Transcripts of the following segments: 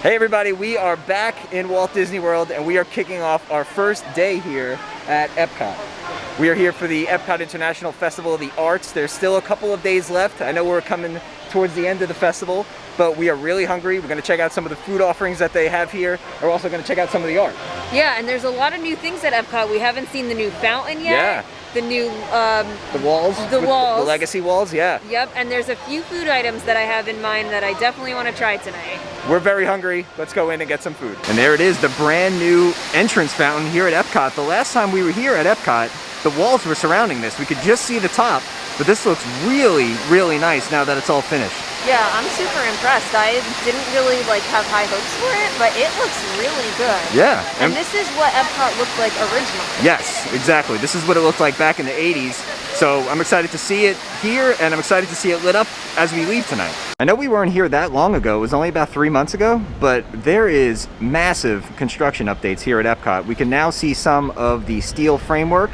Hey everybody, we are back in Walt Disney World and we are kicking off our first day here at EPCOT. We are here for the EPCOT International Festival of the Arts. There's still a couple of days left. I know we're coming towards the end of the festival, but we are really hungry. We're going to check out some of the food offerings that they have here. We're also going to check out some of the art. Yeah, and there's a lot of new things at EPCOT. We haven't seen the new fountain yet. Yeah. The new the walls. The walls. The legacy walls, yeah. Yep, and there's a few food items that I have in mind that I definitely want to try tonight. We're very hungry. Let's go in and get some food. And there it is, the brand new entrance fountain here at EPCOT. The last time we were here at EPCOT, the walls were surrounding this. We could just see the top, but this looks really, really nice now that it's all finished. Yeah, I'm super impressed. I didn't really have high hopes for it, but it looks really good. Yeah. And this is what EPCOT looked like originally. Yes, exactly. This is what it looked like back in the 80s. So I'm excited to see it here, and I'm excited to see it lit up as we leave tonight. I know we weren't here that long ago. It was only about 3 months ago, but there is massive construction updates here at EPCOT. We can now see some of the steel framework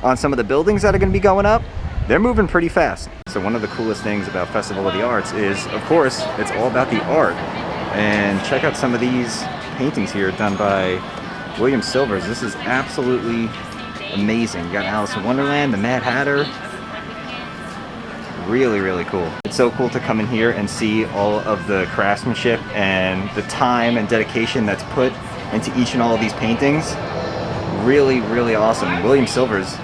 on some of the buildings that are going to be going up. They're moving pretty fast. So one of the coolest things about Festival of the Arts is, of course, it's all about the art. And check out some of these paintings here done by William Silvers. This is absolutely amazing. You got Alice in Wonderland, the Mad Hatter. Really, really cool. It's so cool to come in here and see all of the craftsmanship and the time and dedication that's put into each and all of these paintings. Really, really awesome. William Silvers,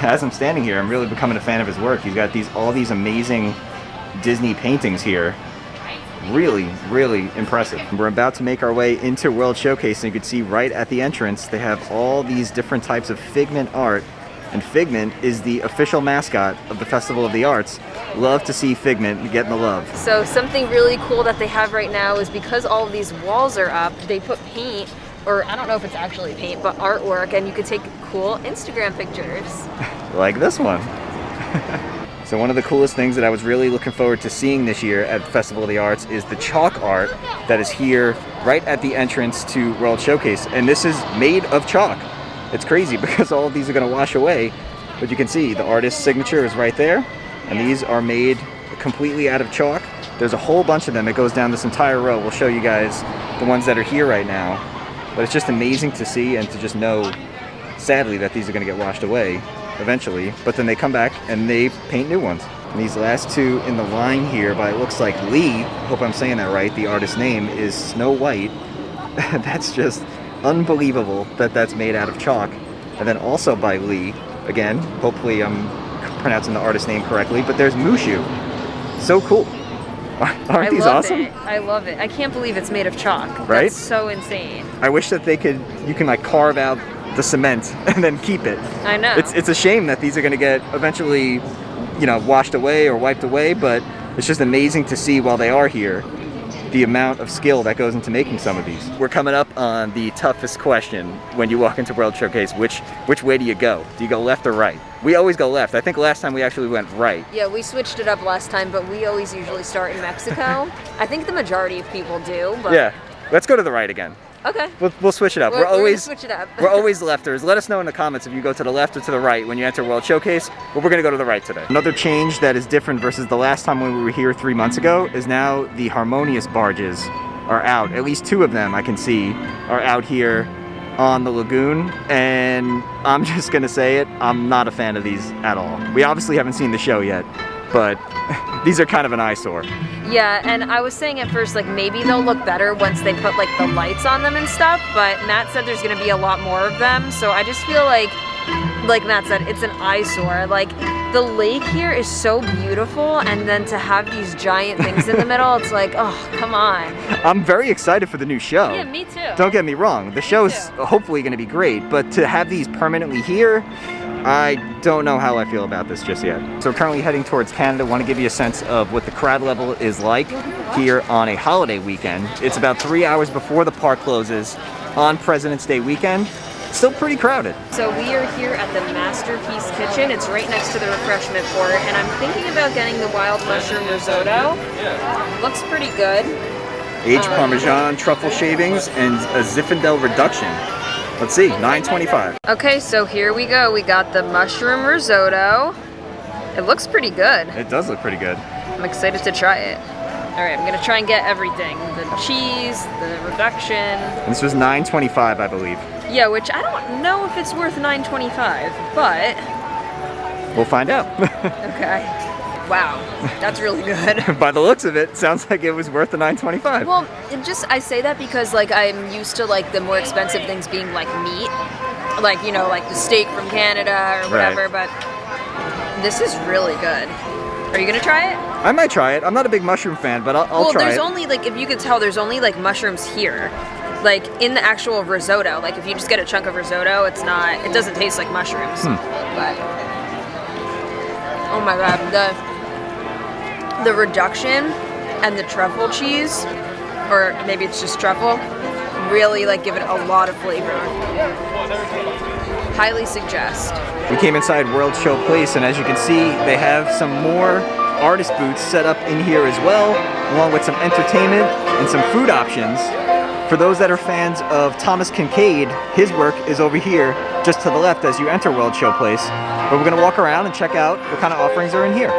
as I'm standing here, I'm really becoming a fan of his work. He's got all these amazing Disney paintings here. Really, really impressive. We're about to make our way into World Showcase, and you can see right at the entrance they have all these different types of Figment art, and Figment is the official mascot of the Festival of the Arts. Love to see Figment getting the love. So something really cool that they have right now is because all of these walls are up, they put paint, or I don't know if it's actually paint, but artwork, and you can take cool Instagram pictures. Like this one. So one of the coolest things that I was really looking forward to seeing this year at Festival of the Arts is the chalk art that is here right at the entrance to World Showcase. And this is made of chalk. It's crazy because all of these are going to wash away, but you can see the artist's signature is right there, and these are made completely out of chalk. There's a whole bunch of them. It goes down this entire row. We'll show you guys the ones that are here right now. But it's just amazing to see and to just know, sadly, that these are going to get washed away eventually. But then they come back and they paint new ones. And these last two in the line here by, it looks like Lee, hope I'm saying that right, the artist's name is Snow White. That's just unbelievable that that's made out of chalk. And then also by Lee, again, hopefully I'm pronouncing the artist's name correctly, but there's Mushu. So cool. Aren't these awesome? I love it. I can't believe it's made of chalk. Right? That's so insane. I wish that you can carve out the cement and then keep it. I know. It's a shame that these are going to get eventually, washed away or wiped away, but it's just amazing to see while they are here the amount of skill that goes into making some of these. We're coming up on the toughest question when you walk into World Showcase. Which way do you go? Do you go left or right? We always go left. I think last time we actually went right. Yeah, we switched it up last time, but we always usually start in Mexico. I think the majority of people do, but... Yeah, let's go to the right again. Okay. We'll switch it up. We're always switch it up. We're always lefters. Let us know in the comments if you go to the left or to the right when you enter World Showcase, but we're going to go to the right today. Another change that is different versus the last time when we were here 3 months ago is now the Harmonious barges are out. At least 2 of them I can see are out here on the lagoon, and I'm just going to say it, I'm not a fan of these at all. We obviously haven't seen the show yet, but these are kind of an eyesore. Yeah, and I was saying at first, maybe they'll look better once they put, the lights on them and stuff, but Matt said there's gonna be a lot more of them, so I just feel like Matt said, it's an eyesore. The lake here is so beautiful, and then to have these giant things in the middle, it's oh, come on. I'm very excited for the new show. Yeah, me too. Don't get me wrong, the show's hopefully gonna be great, but to have these permanently here, I don't know how I feel about this just yet. So we're currently heading towards Canada. Want to give you a sense of what the crowd level is like here on a holiday weekend. It's about 3 hours before the park closes on President's Day weekend. Still pretty crowded. So we are here at the Masterpiece Kitchen. It's right next to the refreshment port, and I'm thinking about getting the wild mushroom risotto. Looks pretty good. Aged Parmesan, truffle shavings, and a Zinfandel reduction. Let's see, $9.25. Okay, so here we go. We got the mushroom risotto. It looks pretty good. It does look pretty good. I'm excited to try it. All right, I'm gonna try and get everything. The cheese, the reduction. And this was $9.25, I believe. Yeah, which I don't know if it's worth $9.25, but we'll find out. okay. Wow, that's really good. By the looks of it, sounds like it was worth the $9.25. Well, I say that because like I'm used to like the more expensive things being like meat, like you know, like the steak from Canada or whatever. Right. But this is really good. Are you gonna try it? I might try it. I'm not a big mushroom fan, but I'll try it. Well, there's only like, if you could tell, there's only like mushrooms here. Like in the actual risotto, like if you just get a chunk of risotto, it doesn't taste like mushrooms. But oh my god, the reduction and the truffle cheese, or maybe it's just truffle, really like give it a lot of flavor. Highly suggest. We came inside World Show Place, and as you can see, they have some more artist booths set up in here as well, along with some entertainment and some food options. For those that are fans of Thomas Kincaid, his work is over here, just to the left as you enter World Show Place. But we're gonna walk around and check out what kind of offerings are in here.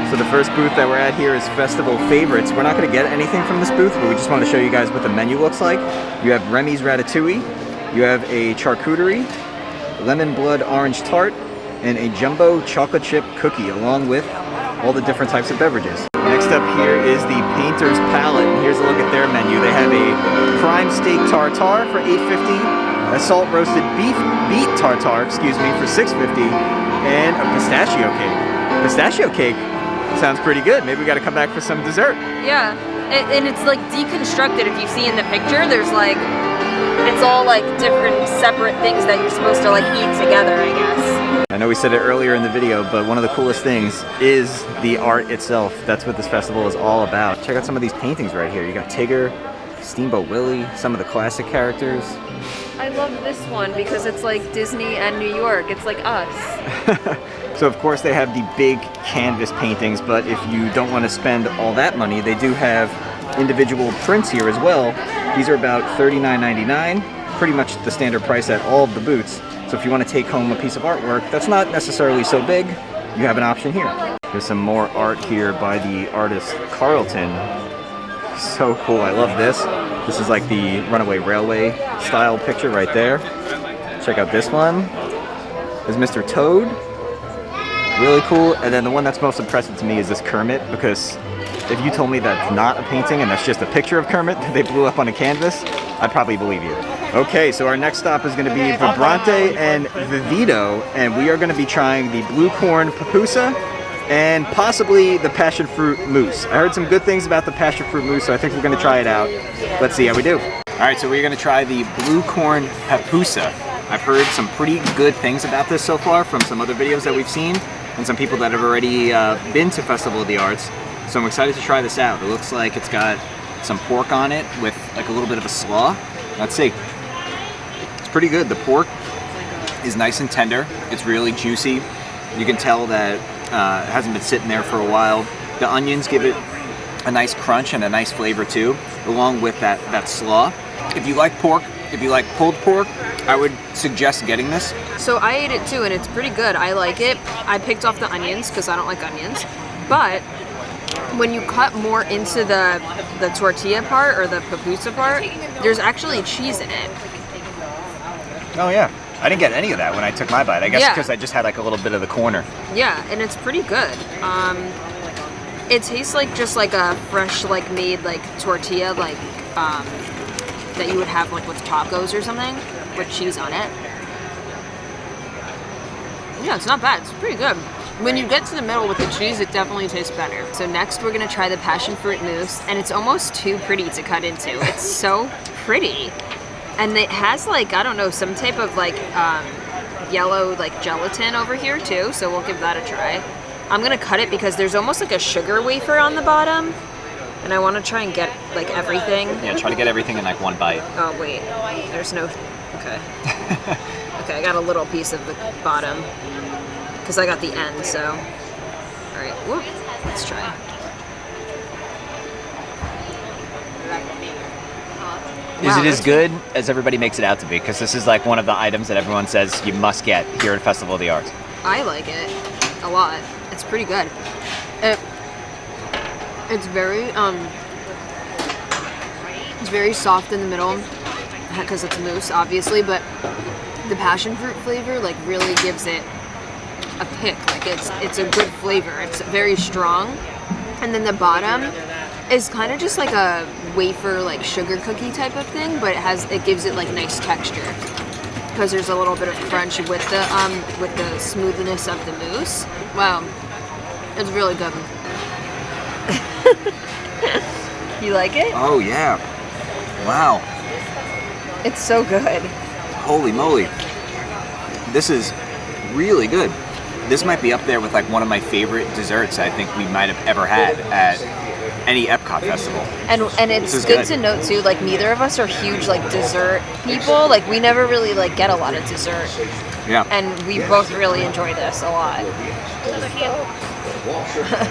So the first booth that we're at here is Festival Favorites. We're not gonna get anything from this booth, but we just wanna show you guys what the menu looks like. You have Remy's Ratatouille, you have a charcuterie, lemon blood orange tart, and a jumbo chocolate chip cookie, along with all the different types of beverages. Next up here is the Painter's Palette, and here's a look at their menu. They have a prime steak tartare for $8.50, a salt roasted beef tartare, for $6.50, and a pistachio cake. Pistachio cake sounds pretty good. Maybe we gotta come back for some dessert. Yeah, and it's like deconstructed. If you see in the picture, there's like, it's all like different separate things that you're supposed to like eat together, I guess. I know we said it earlier in the video, but one of the coolest things is the art itself. That's what this festival is all about. Check out some of these paintings right here. You got Tigger, Steamboat Willie, some of the classic characters. I love this one because it's like Disney and New York. It's like us. So of course they have the big canvas paintings, but if you don't want to spend all that money, they do have individual prints here as well. These are about $39.99, pretty much the standard price at all of the booths. So if you want to take home a piece of artwork that's not necessarily so big, you have an option here. There's some more art here by the artist Carlton. So cool, I love this. This is like the Runaway Railway style picture right there. Check out this one. There's Mr. Toad. Really cool. And then the one that's most impressive to me is this Kermit, because if you told me that's not a painting and that's just a picture of Kermit that they blew up on a canvas, I'd probably believe you. Okay, so our next stop is going to be Vibrante and Vivito, and we are going to be trying the blue corn pupusa and possibly the passion fruit mousse. I heard some good things about the passion fruit mousse, so I think we're going to try it out. Let's see how we do. All right, so we're going to try the blue corn pupusa. I've heard some pretty good things about this so far from some other videos that we've seen and some people that have already been to Festival of the Arts. So I'm excited to try this out. It looks like it's got some pork on it with like a little bit of a slaw. Let's see. It's pretty good. The pork is nice and tender. It's really juicy. You can tell that it hasn't been sitting there for a while. The onions give it a nice crunch and a nice flavor too, along with that slaw. If you like pork, if you like pulled pork, I would suggest getting this. So I ate it too, and it's pretty good. I like it. I picked off the onions because I don't like onions, but when you cut more into the tortilla part or the pupusa part, there's actually cheese in it. Oh yeah, I didn't get any of that when I took my bite. I guess because I just had like a little bit of the corner. Yeah, and it's pretty good. It tastes like just like a fresh like made like tortilla like that you would have like with tacos or something with cheese on it. Yeah, it's not bad. It's pretty good. When you get to the middle with the cheese, it definitely tastes better. So next we're gonna try the passion fruit mousse, and it's almost too pretty to cut into. It's so pretty. And it has like, I don't know, some type of like yellow like gelatin over here too, so we'll give that a try. I'm gonna cut it because there's almost like a sugar wafer on the bottom, and I wanna try and get like everything. Yeah, try to get everything in like one bite. Oh wait, there's no, okay. Okay, I got a little piece of the bottom because I got the end, so. All right, whoop, let's try. Is it as good as everybody makes it out to be? Because this is like one of the items that everyone says you must get here at Festival of the Arts. I like it a lot. It's pretty good. It's very soft in the middle because it's mousse, obviously, but the passion fruit flavor like really gives it a pick. Like it's a good flavor. It's very strong, and then the bottom is kind of just like a wafer, like sugar cookie type of thing, but it gives it like nice texture because there's a little bit of crunch with the smoothness of the mousse. Wow, it's really good. You like it? Oh yeah! Wow! It's so good. Holy moly! This is really good. This might be up there with like one of my favorite desserts I think we might have ever had at any EPCOT festival. And it's good to note too, like neither of us are huge like dessert people. Like we never really like get a lot of dessert. Yeah. And we both really enjoy this a lot.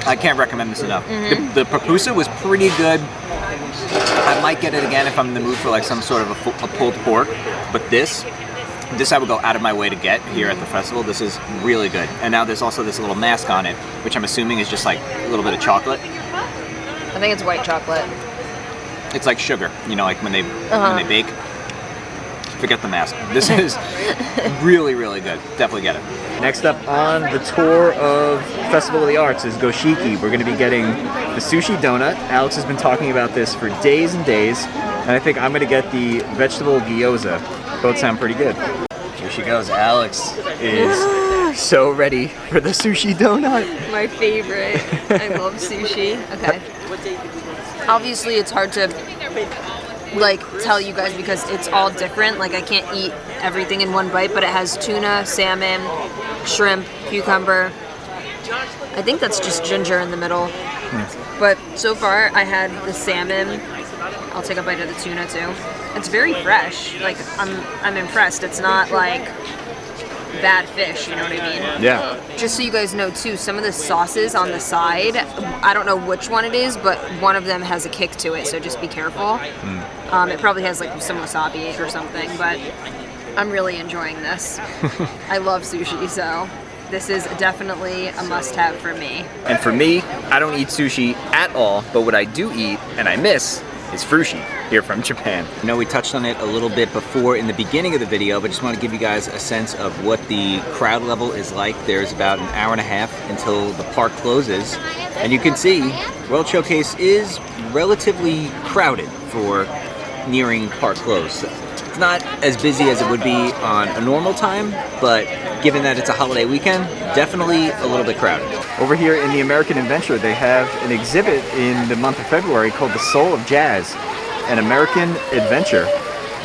I can't recommend this enough. The pupusa was pretty good. I might get it again if I'm in the mood for like some sort of a pulled pork, but this I would go out of my way to get here at the festival. This is really good. And now there's also this little mask on it, which I'm assuming is just like a little bit of chocolate. I think it's white chocolate. It's like sugar, you know, like when they bake. Forget the mask. This is really, really good. Definitely get it. Next up on the tour of Festival of the Arts is Goshiki. We're going to be getting the sushi donut. Alex has been talking about this for days and days, and I think I'm going to get the vegetable gyoza. Both sound pretty good. Here she goes. Alex is so ready for the sushi donut. My favorite. I love sushi. Okay. Obviously, it's hard to like tell you guys because it's all different. Like I can't eat everything in one bite, but it has tuna, salmon, shrimp, cucumber. I think that's just ginger in the middle. But so far, I had the salmon. I'll take a bite of the tuna too. It's very fresh. Like I'm impressed. It's not like bad fish, you know what I mean? Yeah. Just so you guys know too, some of the sauces on the side, I don't know which one it is, but one of them has a kick to it, so just be careful. It probably has like some wasabi or something, but I'm really enjoying this. I love sushi, so this is definitely a must-have for me. And for me, I don't eat sushi at all, but what I do eat, and I miss, is frushi here from Japan. I know we touched on it a little bit before in the beginning of the video, but just want to give you guys a sense of what the crowd level is like. There's about an hour and a half until the park closes, and you can see World Showcase is relatively crowded for nearing park close. It's not as busy as it would be on a normal time, but given that it's a holiday weekend, definitely a little bit crowded. Over here in the American Adventure, they have an exhibit in the month of February called The Soul of Jazz, an American Adventure.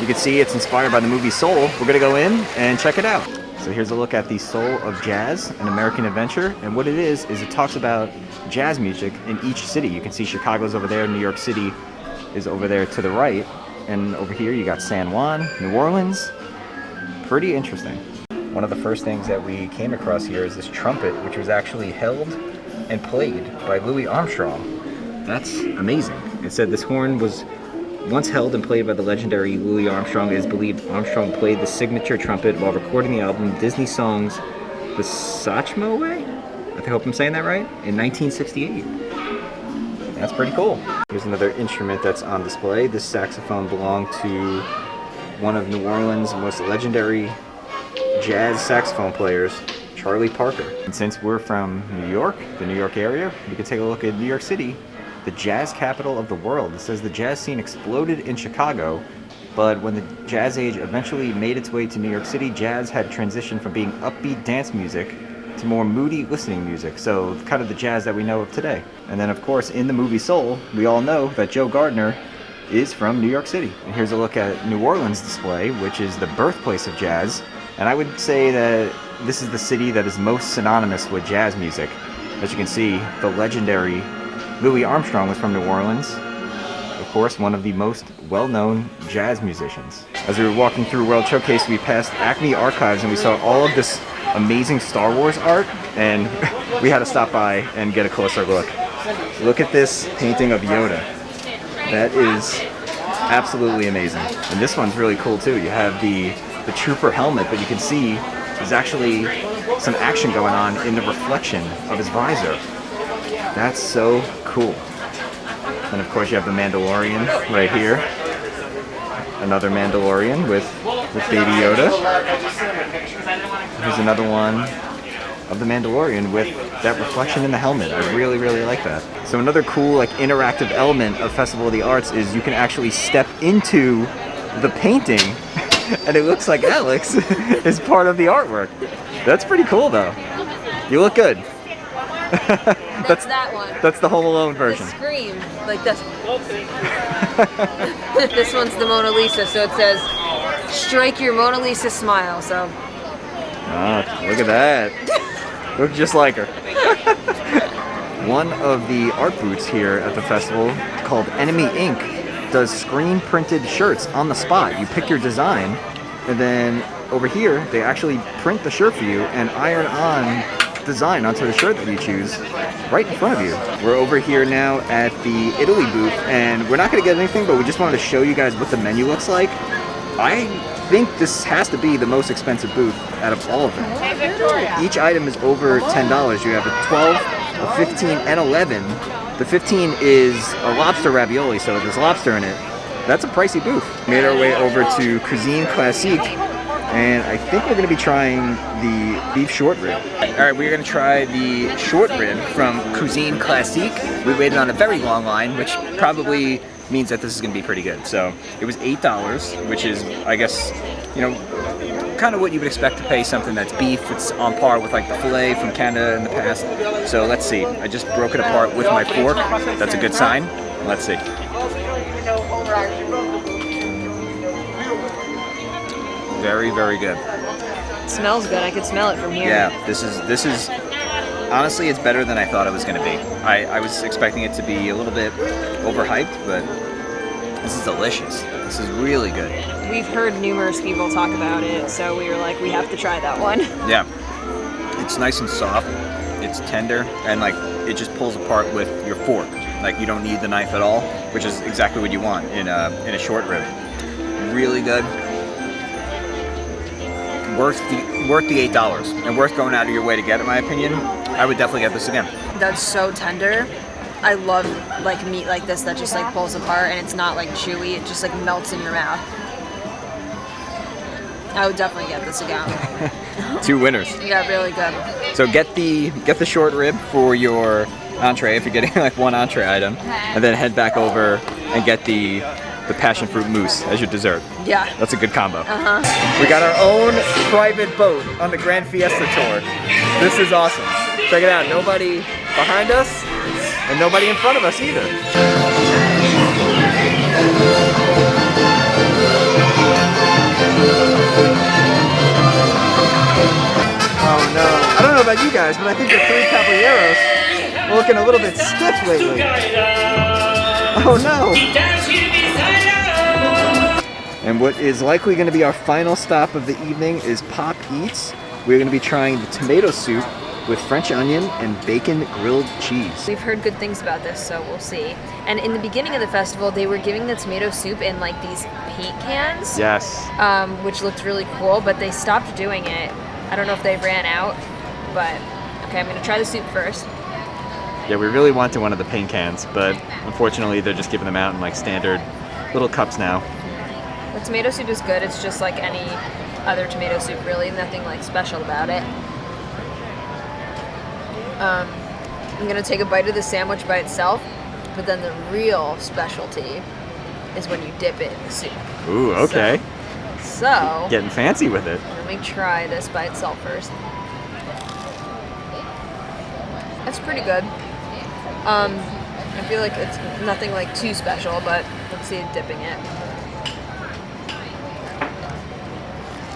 You can see it's inspired by the movie Soul. We're gonna go in and check it out. So here's a look at The Soul of Jazz, an American Adventure. And what it is it talks about jazz music in each city. You can see Chicago's over there, New York City is over there to the right. And over here you got San Juan, New Orleans. Pretty interesting. One of the first things that we came across here is this trumpet, which was actually held and played by Louis Armstrong. That's amazing. It said this horn was once held and played by the legendary Louis Armstrong. It is believed Armstrong played the signature trumpet while recording the album Disney Songs The Satchmo Way? I hope I'm saying that right? In 1968. That's pretty cool. Here's another instrument that's on display. This saxophone belonged to one of New Orleans' most legendary jazz saxophone players, Charlie Parker. And since we're from New York, the New York area, we can take a look at New York City, the jazz capital of the world. It says the jazz scene exploded in Chicago, but when the jazz age eventually made its way to New York City, jazz had transitioned from being upbeat dance music to more moody listening music, so kind of the jazz that we know of today. And then of course in the movie Soul, we all know that Joe Gardner is from New York City. And here's a look at New Orleans display, which is the birthplace of jazz. And I would say that this is the city that is most synonymous with jazz music. As you can see, the legendary Louis Armstrong was from New Orleans. Of course, one of the most well-known jazz musicians. As we were walking through World Showcase, we passed Acme Archives and we saw all of this amazing Star Wars art, and we had to stop by and get a closer look. Look at this painting of Yoda. That is Absolutely amazing. And this one's really cool too. You have the trooper helmet, but you can see there's actually some action going on in the reflection of his visor. That's so cool. And of course you have the Mandalorian right here. Another Mandalorian with Baby Yoda. Here's another one of the Mandalorian with that reflection in the helmet. I really, really like that. So another cool like interactive element of Festival of the Arts is you can actually step into the painting and it looks like Alex is part of the artwork. That's pretty cool though. You look good. That's that one. That's the Home Alone version. The Scream, like this. This one's the Mona Lisa, so it says, "Strike your Mona Lisa smile." So. Ah, look at that. Look just like her. One of the art booths here at the festival, called Enemy Ink, does screen printed shirts on the spot. You pick your design, and then over here they actually print the shirt for you and iron on design onto the shirt that you choose right in front of you. We're over here now at the Italy booth, and we're not going to get anything, but we just wanted to show you guys what the menu looks like. I think this has to be the most expensive booth out of all of them. Each item is over $10. You have a 12, a 15, and 11. The 15 is a lobster ravioli, so there's lobster in it. That's a pricey booth. Made our way over to Cuisine Classique, and I think we're going to be trying the beef short rib. All right, we're going to try the short rib from Cuisine Classique. We waited on a very long line, which probably means that this is going to be pretty good. So it was $8, which is, I guess, you know, kind of what you would expect to pay something that's beef. It's on par with like the filet from Canada in the past. So let's see. I just broke it apart with my fork. That's a good sign. Let's see. Very, very good. It smells good. I could smell it from here. Yeah, this is honestly, it's better than I thought it was going to be. I was expecting it to be a little bit overhyped, but this is delicious. This is really good. We've heard numerous people talk about it, so we were like, we have to try that one. Yeah, it's nice and soft. It's tender, and like it just pulls apart with your fork. Like you don't need the knife at all, which is exactly what you want in a short rib. Really good. Worth the $8 and worth going out of your way to get, in my opinion. I would definitely get this again. That's so tender. I love like meat like this that just like pulls apart and it's not like chewy. It just like melts in your mouth. I would definitely get this again. 2 winners. Yeah, really good. So get the short rib for your entree if you're getting like one entree item, and then head back over and get the passion fruit mousse as your dessert. Yeah. That's a good combo. We got our own private boat on the Grand Fiesta Tour. This is awesome. Check it out. Nobody behind us and nobody in front of us either. Oh no. I don't know about you guys, but I think the 3 caballeros are looking a little bit stiff lately. Oh no. And what is likely going to be our final stop of the evening is Pop Eats. We're going to be trying the tomato soup with French onion and bacon grilled cheese. We've heard good things about this, so we'll see. And in the beginning of the festival, they were giving the tomato soup in like these paint cans. Yes. Which looked really cool, but they stopped doing it. I don't know if they ran out, but okay, I'm going to try the soup first. Yeah, we really wanted one of the paint cans, but unfortunately they're just giving them out in like standard little cups now. The tomato soup is good. It's just like any other tomato soup, really. Nothing like special about it. I'm gonna take a bite of the sandwich by itself, but then the real specialty is when you dip it in the soup. Ooh, okay. So Getting fancy with it. let me try this by itself first. That's pretty good. I feel like it's nothing like too special, but let's see dipping it.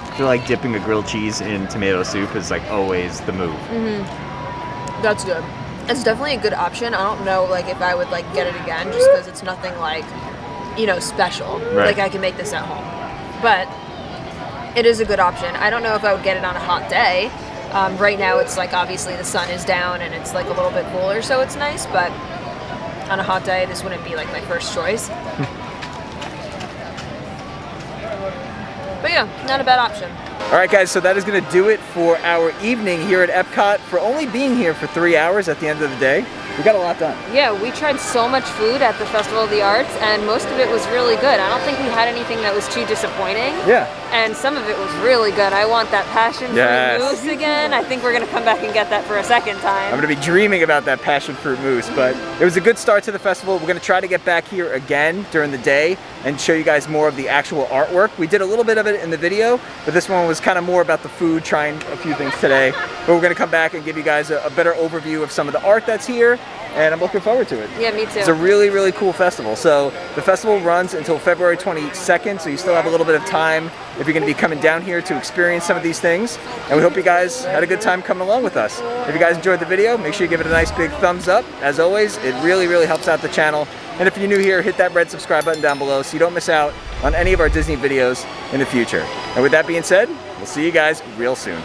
I feel like dipping a grilled cheese in tomato soup is like always the move. That's good. It's definitely a good option. I don't know like if I would like get it again just because it's nothing like, you know, special. Right. Like I can make this at home. But it is a good option. I don't know if I would get it on a hot day. Right now it's like obviously the sun is down and it's like a little bit cooler, so it's nice, but on a hot day this wouldn't be like my first choice. But yeah, not a bad option. All right, guys, so that is going to do it for our evening here at Epcot. For only being here for 3 hours at the end of the day, we got a lot done. Yeah, we tried so much food at the Festival of the Arts, and most of it was really good. I don't think we had anything that was too disappointing. Yeah. And some of it was really good. I want that passion fruit mousse again. I think we're gonna come back and get that for a second time. I'm gonna be dreaming about that passion fruit mousse, but it was a good start to the festival. We're gonna try to get back here again during the day and show you guys more of the actual artwork. We did a little bit of it in the video, but this one was kind of more about the food, trying a few things today. But we're gonna come back and give you guys a better overview of some of the art that's here, and I'm looking forward to it. Yeah, me too. It's a really, really cool festival. So the festival runs until February 22nd, so you still have a little bit of time if you're gonna be coming down here to experience some of these things. And we hope you guys had a good time coming along with us. If you guys enjoyed the video, make sure you give it a nice big thumbs up. As always, it really, really helps out the channel. And if you're new here, hit that red subscribe button down below so you don't miss out on any of our Disney videos in the future. And with that being said, we'll see you guys real soon.